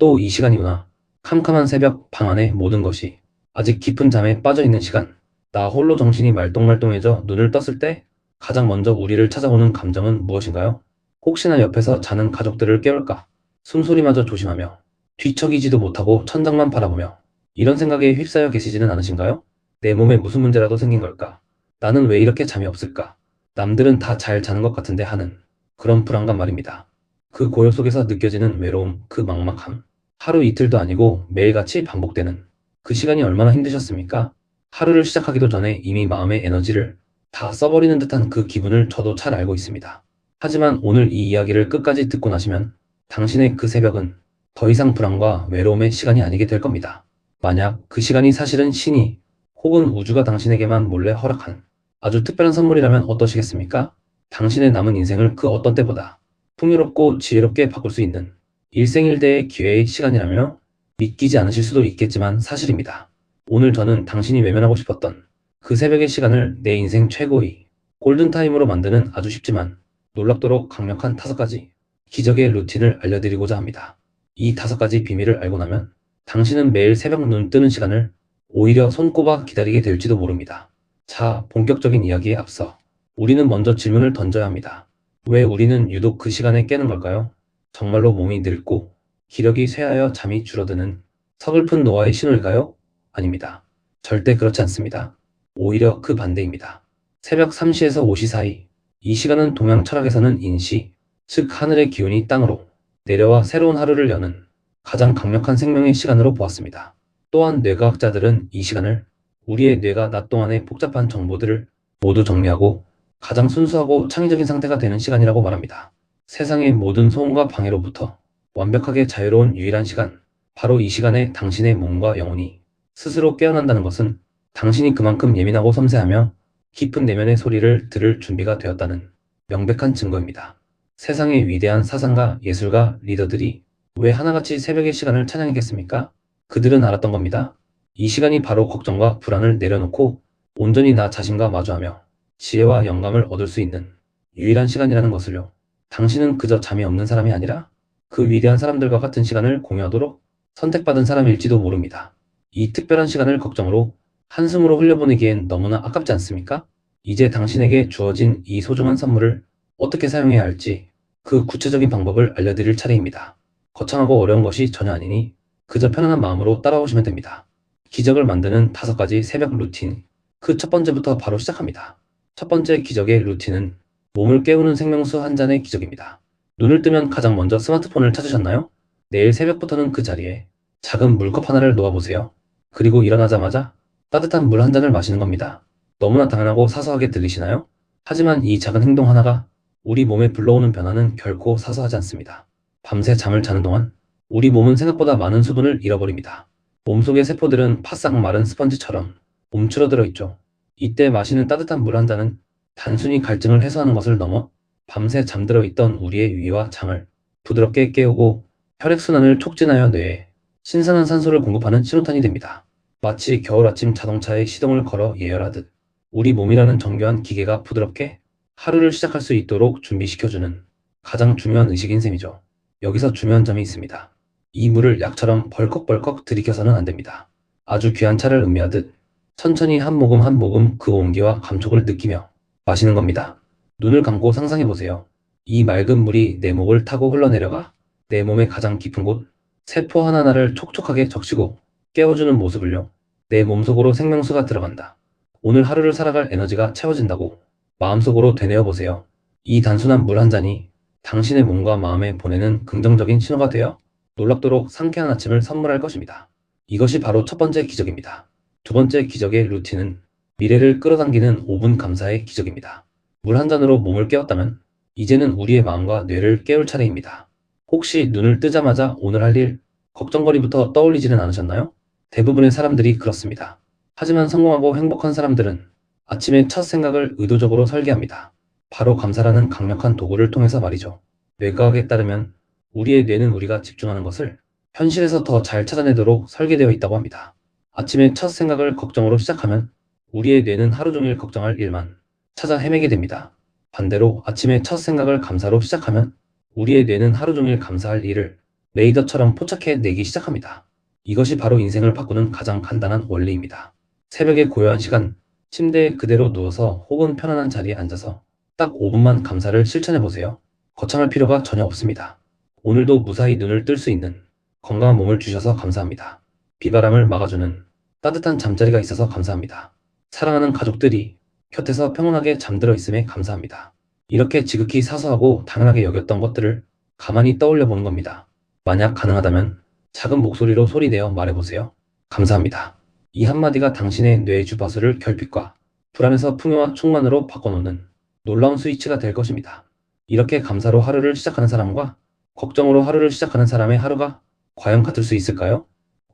또 이 시간이구나. 캄캄한 새벽 방 안의 모든 것이 아직 깊은 잠에 빠져있는 시간. 나 홀로 정신이 말똥말똥해져 눈을 떴을 때 가장 먼저 우리를 찾아오는 감정은 무엇인가요? 혹시나 옆에서 자는 가족들을 깨울까? 숨소리마저 조심하며 뒤척이지도 못하고 천장만 바라보며 이런 생각에 휩싸여 계시지는 않으신가요? 내 몸에 무슨 문제라도 생긴 걸까? 나는 왜 이렇게 잠이 없을까? 남들은 다 잘 자는 것 같은데 하는 그런 불안감 말입니다. 그 고요 속에서 느껴지는 외로움, 그 막막함. 하루 이틀도 아니고 매일같이 반복되는 그 시간이 얼마나 힘드셨습니까? 하루를 시작하기도 전에 이미 마음의 에너지를 다 써버리는 듯한 그 기분을 저도 잘 알고 있습니다. 하지만 오늘 이 이야기를 끝까지 듣고 나시면 당신의 그 새벽은 더 이상 불안과 외로움의 시간이 아니게 될 겁니다. 만약 그 시간이 사실은 신이 혹은 우주가 당신에게만 몰래 허락한 아주 특별한 선물이라면 어떠시겠습니까? 당신의 남은 인생을 그 어떤 때보다 풍요롭고 지혜롭게 바꿀 수 있는 일생일대의 기회의 시간이라며 믿기지 않으실 수도 있겠지만 사실입니다. 오늘 저는 당신이 외면하고 싶었던 그 새벽의 시간을 내 인생 최고의 골든타임으로 만드는 아주 쉽지만 놀랍도록 강력한 5가지 기적의 루틴을 알려드리고자 합니다. 이 5가지 비밀을 알고 나면 당신은 매일 새벽 눈 뜨는 시간을 오히려 손꼽아 기다리게 될지도 모릅니다. 자, 본격적인 이야기에 앞서 우리는 먼저 질문을 던져야 합니다. 왜 우리는 유독 그 시간에 깨는 걸까요? 정말로 몸이 늙고 기력이 쇠하여 잠이 줄어드는 서글픈 노화의 신호일까요? 아닙니다. 절대 그렇지 않습니다. 오히려 그 반대입니다. 새벽 3시에서 5시 사이, 이 시간은 동양 철학에서는 인시, 즉 하늘의 기운이 땅으로 내려와 새로운 하루를 여는 가장 강력한 생명의 시간으로 보았습니다. 또한 뇌과학자들은 이 시간을 우리의 뇌가 낮 동안의 복잡한 정보들을 모두 정리하고 가장 순수하고 창의적인 상태가 되는 시간이라고 말합니다. 세상의 모든 소음과 방해로부터 완벽하게 자유로운 유일한 시간, 바로 이 시간에 당신의 몸과 영혼이 스스로 깨어난다는 것은 당신이 그만큼 예민하고 섬세하며 깊은 내면의 소리를 들을 준비가 되었다는 명백한 증거입니다. 세상의 위대한 사상가, 예술가, 리더들이 왜 하나같이 새벽의 시간을 찬양했겠습니까? 그들은 알았던 겁니다. 이 시간이 바로 걱정과 불안을 내려놓고 온전히 나 자신과 마주하며 지혜와 영감을 얻을 수 있는 유일한 시간이라는 것을요. 당신은 그저 잠이 없는 사람이 아니라 그 위대한 사람들과 같은 시간을 공유하도록 선택받은 사람일지도 모릅니다. 이 특별한 시간을 걱정으로 한숨으로 흘려보내기엔 너무나 아깝지 않습니까? 이제 당신에게 주어진 이 소중한 선물을 어떻게 사용해야 할지 그 구체적인 방법을 알려드릴 차례입니다. 거창하고 어려운 것이 전혀 아니니 그저 편안한 마음으로 따라오시면 됩니다. 기적을 만드는 5가지 새벽 루틴. 그 첫 번째부터 바로 시작합니다. 첫 번째 기적의 루틴은 몸을 깨우는 생명수 한 잔의 기적입니다. 눈을 뜨면 가장 먼저 스마트폰을 찾으셨나요? 내일 새벽부터는 그 자리에 작은 물컵 하나를 놓아보세요. 그리고 일어나자마자 따뜻한 물 한 잔을 마시는 겁니다. 너무나 당연하고 사소하게 들리시나요? 하지만 이 작은 행동 하나가 우리 몸에 불러오는 변화는 결코 사소하지 않습니다. 밤새 잠을 자는 동안 우리 몸은 생각보다 많은 수분을 잃어버립니다. 몸속의 세포들은 바싹 마른 스펀지처럼 움츠러들어 있죠. 이때 마시는 따뜻한 물 한 잔은 단순히 갈증을 해소하는 것을 넘어 밤새 잠들어 있던 우리의 위와 장을 부드럽게 깨우고 혈액순환을 촉진하여 뇌에 신선한 산소를 공급하는 신호탄이 됩니다. 마치 겨울 아침 자동차에 시동을 걸어 예열하듯 우리 몸이라는 정교한 기계가 부드럽게 하루를 시작할 수 있도록 준비시켜주는 가장 중요한 의식인 셈이죠. 여기서 중요한 점이 있습니다. 이 물을 약처럼 벌컥벌컥 들이켜서는 안 됩니다. 아주 귀한 차를 음미하듯 천천히 한 모금 한 모금 그 온기와 감촉을 느끼며 마시는 겁니다. 눈을 감고 상상해보세요. 이 맑은 물이 내 목을 타고 흘러내려가 내 몸의 가장 깊은 곳, 세포 하나하나를 촉촉하게 적시고 깨워주는 모습을요. 내 몸속으로 생명수가 들어간다. 오늘 하루를 살아갈 에너지가 채워진다고 마음속으로 되뇌어보세요. 이 단순한 물 한 잔이 당신의 몸과 마음에 보내는 긍정적인 신호가 되어 놀랍도록 상쾌한 아침을 선물할 것입니다. 이것이 바로 첫 번째 기적입니다. 두 번째 기적의 루틴은 미래를 끌어당기는 5분 감사의 기적입니다. 물 한 잔으로 몸을 깨웠다면 이제는 우리의 마음과 뇌를 깨울 차례입니다. 혹시 눈을 뜨자마자 오늘 할 일, 걱정거리부터 떠올리지는 않으셨나요? 대부분의 사람들이 그렇습니다. 하지만 성공하고 행복한 사람들은 아침의 첫 생각을 의도적으로 설계합니다. 바로 감사라는 강력한 도구를 통해서 말이죠. 뇌과학에 따르면 우리의 뇌는 우리가 집중하는 것을 현실에서 더 잘 찾아내도록 설계되어 있다고 합니다. 아침의 첫 생각을 걱정으로 시작하면 우리의 뇌는 하루 종일 걱정할 일만 찾아 헤매게 됩니다. 반대로 아침의 첫 생각을 감사로 시작하면 우리의 뇌는 하루 종일 감사할 일을 레이더처럼 포착해내기 시작합니다. 이것이 바로 인생을 바꾸는 가장 간단한 원리입니다. 새벽의 고요한 시간, 침대에 그대로 누워서 혹은 편안한 자리에 앉아서 딱 5분만 감사를 실천해보세요. 거창할 필요가 전혀 없습니다. 오늘도 무사히 눈을 뜰 수 있는 건강한 몸을 주셔서 감사합니다. 비바람을 막아주는 따뜻한 잠자리가 있어서 감사합니다. 사랑하는 가족들이 곁에서 평온하게 잠들어 있음에 감사합니다. 이렇게 지극히 사소하고 당연하게 여겼던 것들을 가만히 떠올려 보는 겁니다. 만약 가능하다면 작은 목소리로 소리내어 말해보세요. 감사합니다. 이 한마디가 당신의 뇌의 주파수를 결핍과 불안에서 풍요와 충만으로 바꿔놓는 놀라운 스위치가 될 것입니다. 이렇게 감사로 하루를 시작하는 사람과 걱정으로 하루를 시작하는 사람의 하루가 과연 같을 수 있을까요?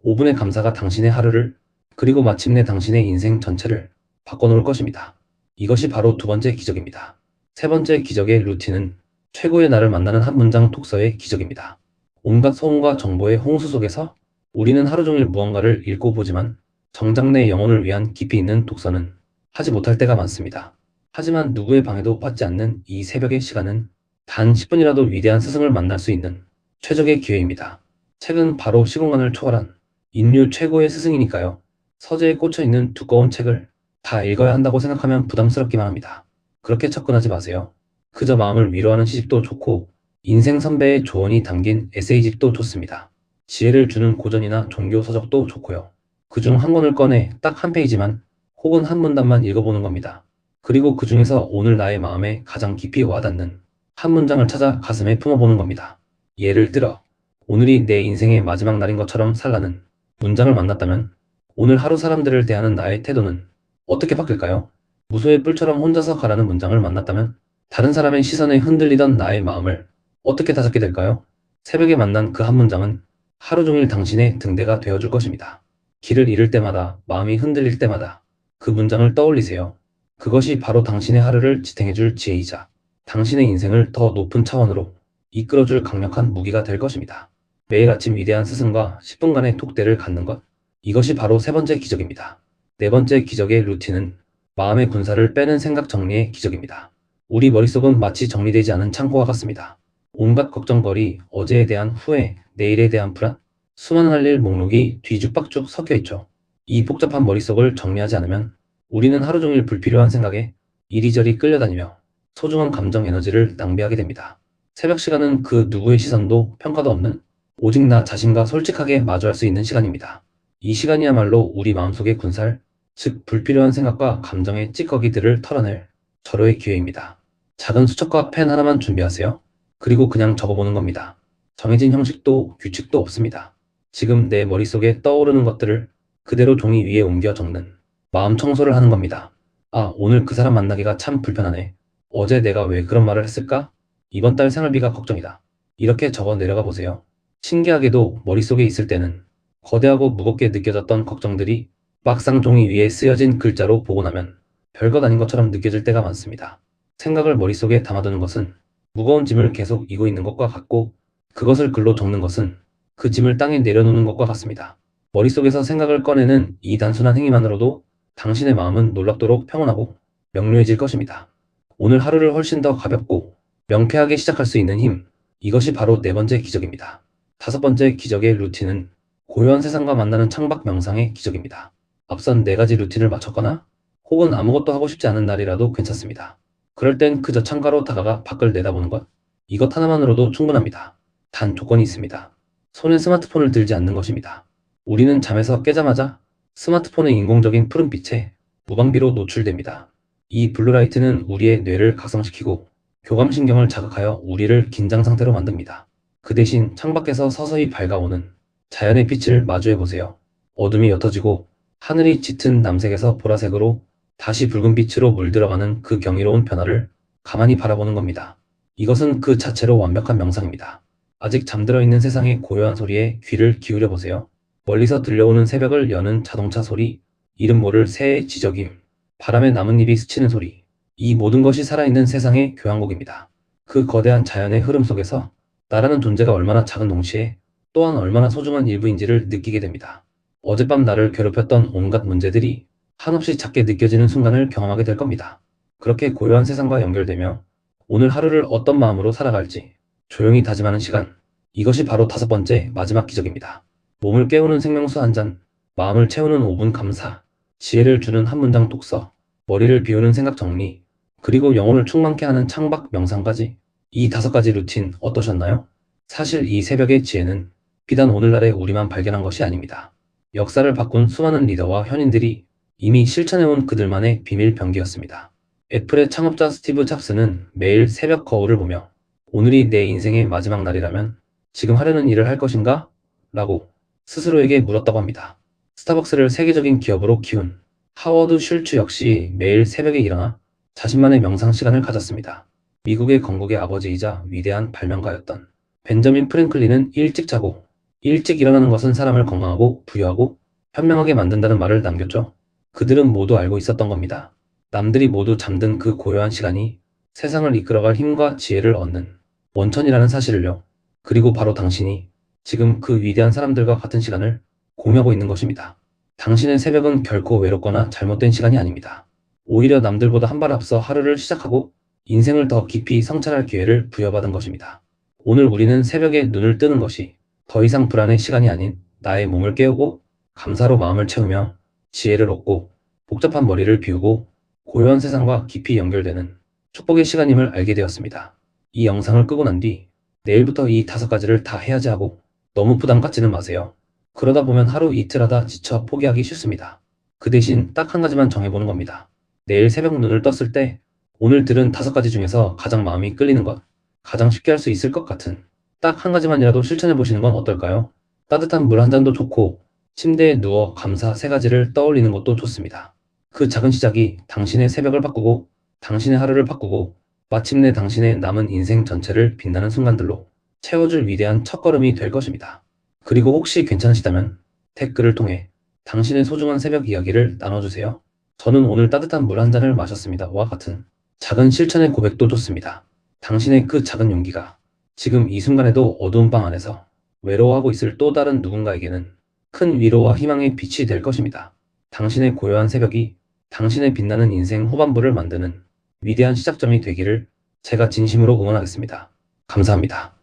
5분의 감사가 당신의 하루를, 그리고 마침내 당신의 인생 전체를 바꿔놓을 것입니다. 이것이 바로 두 번째 기적입니다. 세 번째 기적의 루틴은 최고의 나를 만나는 한 문장 독서의 기적입니다. 온갖 소음과 정보의 홍수 속에서 우리는 하루 종일 무언가를 읽고 보지만 정작 내 영혼을 위한 깊이 있는 독서는 하지 못할 때가 많습니다. 하지만 누구의 방해도 받지 않는 이 새벽의 시간은 단 10분이라도 위대한 스승을 만날 수 있는 최적의 기회입니다. 책은 바로 시공간을 초월한 인류 최고의 스승이니까요. 서재에 꽂혀있는 두꺼운 책을 다 읽어야 한다고 생각하면 부담스럽기만 합니다. 그렇게 접근하지 마세요. 그저 마음을 위로하는 시집도 좋고 인생 선배의 조언이 담긴 에세이집도 좋습니다. 지혜를 주는 고전이나 종교 서적도 좋고요. 그중 한 권을 꺼내 딱 한 페이지만 혹은 한 문단만 읽어보는 겁니다. 그리고 그 중에서 오늘 나의 마음에 가장 깊이 와닿는 한 문장을 찾아 가슴에 품어보는 겁니다. 예를 들어 오늘이 내 인생의 마지막 날인 것처럼 살라는 문장을 만났다면 오늘 하루 사람들을 대하는 나의 태도는 어떻게 바뀔까요? 무소의 뿔처럼 혼자서 가라는 문장을 만났다면 다른 사람의 시선에 흔들리던 나의 마음을 어떻게 다잡게 될까요? 새벽에 만난 그 한 문장은 하루 종일 당신의 등대가 되어줄 것입니다. 길을 잃을 때마다, 마음이 흔들릴 때마다 그 문장을 떠올리세요. 그것이 바로 당신의 하루를 지탱해줄 지혜이자 당신의 인생을 더 높은 차원으로 이끌어줄 강력한 무기가 될 것입니다. 매일 아침 위대한 스승과 10분간의 톡대를 갖는 것, 이것이 바로 세 번째 기적입니다. 네 번째 기적의 루틴은 마음의 군사를 빼는 생각 정리의 기적입니다. 우리 머릿속은 마치 정리되지 않은 창고와 같습니다. 온갖 걱정거리, 어제에 대한 후회, 내일에 대한 불안, 수많은 할 일 목록이 뒤죽박죽 섞여 있죠. 이 복잡한 머릿속을 정리하지 않으면 우리는 하루 종일 불필요한 생각에 이리저리 끌려다니며 소중한 감정 에너지를 낭비하게 됩니다. 새벽 시간은 그 누구의 시선도 평가도 없는 오직 나 자신과 솔직하게 마주할 수 있는 시간입니다. 이 시간이야말로 우리 마음속의 군살, 즉 불필요한 생각과 감정의 찌꺼기들을 털어낼 절호의 기회입니다. 작은 수첩과 펜 하나만 준비하세요. 그리고 그냥 적어보는 겁니다. 정해진 형식도 규칙도 없습니다. 지금 내 머릿속에 떠오르는 것들을 그대로 종이 위에 옮겨 적는 마음 청소를 하는 겁니다. 아, 오늘 그 사람 만나기가 참 불편하네. 어제 내가 왜 그런 말을 했을까? 이번 달 생활비가 걱정이다. 이렇게 적어 내려가 보세요. 신기하게도 머릿속에 있을 때는 거대하고 무겁게 느껴졌던 걱정들이 막상 종이 위에 쓰여진 글자로 보고 나면 별것 아닌 것처럼 느껴질 때가 많습니다. 생각을 머릿속에 담아두는 것은 무거운 짐을 계속 이고 있는 것과 같고 그것을 글로 적는 것은 그 짐을 땅에 내려놓는 것과 같습니다. 머릿속에서 생각을 꺼내는 이 단순한 행위만으로도 당신의 마음은 놀랍도록 평온하고 명료해질 것입니다. 오늘 하루를 훨씬 더 가볍고 명쾌하게 시작할 수 있는 힘, 이것이 바로 네 번째 기적입니다. 다섯 번째 기적의 루틴은 고요한 세상과 만나는 창밖 명상의 기적입니다. 앞선 네 가지 루틴을 마쳤거나 혹은 아무것도 하고 싶지 않은 날이라도 괜찮습니다. 그럴 땐 그저 창가로 다가가 밖을 내다보는 것, 이것 하나만으로도 충분합니다. 단 조건이 있습니다. 손에 스마트폰을 들지 않는 것입니다. 우리는 잠에서 깨자마자 스마트폰의 인공적인 푸른빛에 무방비로 노출됩니다. 이 블루라이트는 우리의 뇌를 각성시키고 교감신경을 자극하여 우리를 긴장 상태로 만듭니다. 그 대신 창밖에서 서서히 밝아오는 자연의 빛을 마주해보세요. 어둠이 옅어지고 하늘이 짙은 남색에서 보라색으로 다시 붉은 빛으로 물들어가는 그 경이로운 변화를 가만히 바라보는 겁니다. 이것은 그 자체로 완벽한 명상입니다. 아직 잠들어 있는 세상의 고요한 소리에 귀를 기울여 보세요. 멀리서 들려오는 새벽을 여는 자동차 소리, 이름 모를 새의 지저귐, 바람에 나뭇잎이 스치는 소리, 이 모든 것이 살아있는 세상의 교향곡입니다. 그 거대한 자연의 흐름 속에서 나라는 존재가 얼마나 작은 동시에 또한 얼마나 소중한 일부인지를 느끼게 됩니다. 어젯밤 나를 괴롭혔던 온갖 문제들이 한없이 작게 느껴지는 순간을 경험하게 될 겁니다. 그렇게 고요한 세상과 연결되며 오늘 하루를 어떤 마음으로 살아갈지 조용히 다짐하는 시간, 이것이 바로 다섯 번째 마지막 기적입니다. 몸을 깨우는 생명수 한 잔, 마음을 채우는 5분 감사, 지혜를 주는 한 문장 독서, 머리를 비우는 생각 정리, 그리고 영혼을 충만케 하는 창밖 명상까지. 이 다섯 가지 루틴 어떠셨나요? 사실 이 새벽의 지혜는 비단 오늘날의 우리만 발견한 것이 아닙니다. 역사를 바꾼 수많은 리더와 현인들이 이미 실천해온 그들만의 비밀 병기였습니다. 애플의 창업자 스티브 잡스는 매일 새벽 거울을 보며 오늘이 내 인생의 마지막 날이라면 지금 하려는 일을 할 것인가? 라고 스스로에게 물었다고 합니다. 스타벅스를 세계적인 기업으로 키운 하워드 슐츠 역시 매일 새벽에 일어나 자신만의 명상 시간을 가졌습니다. 미국의 건국의 아버지이자 위대한 발명가였던 벤저민 프랭클린은 일찍 자고 일찍 일어나는 것은 사람을 건강하고 부유하고 현명하게 만든다는 말을 남겼죠. 그들은 모두 알고 있었던 겁니다. 남들이 모두 잠든 그 고요한 시간이 세상을 이끌어갈 힘과 지혜를 얻는 원천이라는 사실을요. 그리고 바로 당신이 지금 그 위대한 사람들과 같은 시간을 공유하고 있는 것입니다. 당신의 새벽은 결코 외롭거나 잘못된 시간이 아닙니다. 오히려 남들보다 한 발 앞서 하루를 시작하고 인생을 더 깊이 성찰할 기회를 부여받은 것입니다. 오늘 우리는 새벽에 눈을 뜨는 것이 더 이상 불안의 시간이 아닌 나의 몸을 깨우고 감사로 마음을 채우며 지혜를 얻고 복잡한 머리를 비우고 고요한 세상과 깊이 연결되는 축복의 시간임을 알게 되었습니다. 이 영상을 끄고 난 뒤 내일부터 이 다섯 가지를 다 해야지 하고 너무 부담 갖지는 마세요. 그러다 보면 하루 이틀 하다 지쳐 포기하기 쉽습니다. 그 대신 딱 한 가지만 정해보는 겁니다. 내일 새벽 눈을 떴을 때 오늘 들은 다섯 가지 중에서 가장 마음이 끌리는 것, 가장 쉽게 할 수 있을 것 같은 딱 한 가지만이라도 실천해보시는 건 어떨까요? 따뜻한 물 한 잔도 좋고 침대에 누워 감사 세 가지를 떠올리는 것도 좋습니다. 그 작은 시작이 당신의 새벽을 바꾸고 당신의 하루를 바꾸고 마침내 당신의 남은 인생 전체를 빛나는 순간들로 채워줄 위대한 첫걸음이 될 것입니다. 그리고 혹시 괜찮으시다면 댓글을 통해 당신의 소중한 새벽 이야기를 나눠주세요. 저는 오늘 따뜻한 물 한 잔을 마셨습니다. 와 같은 작은 실천의 고백도 좋습니다. 당신의 그 작은 용기가 지금 이 순간에도 어두운 방 안에서 외로워하고 있을 또 다른 누군가에게는 큰 위로와 희망의 빛이 될 것입니다. 당신의 고요한 새벽이 당신의 빛나는 인생 후반부를 만드는 위대한 시작점이 되기를 제가 진심으로 응원하겠습니다. 감사합니다.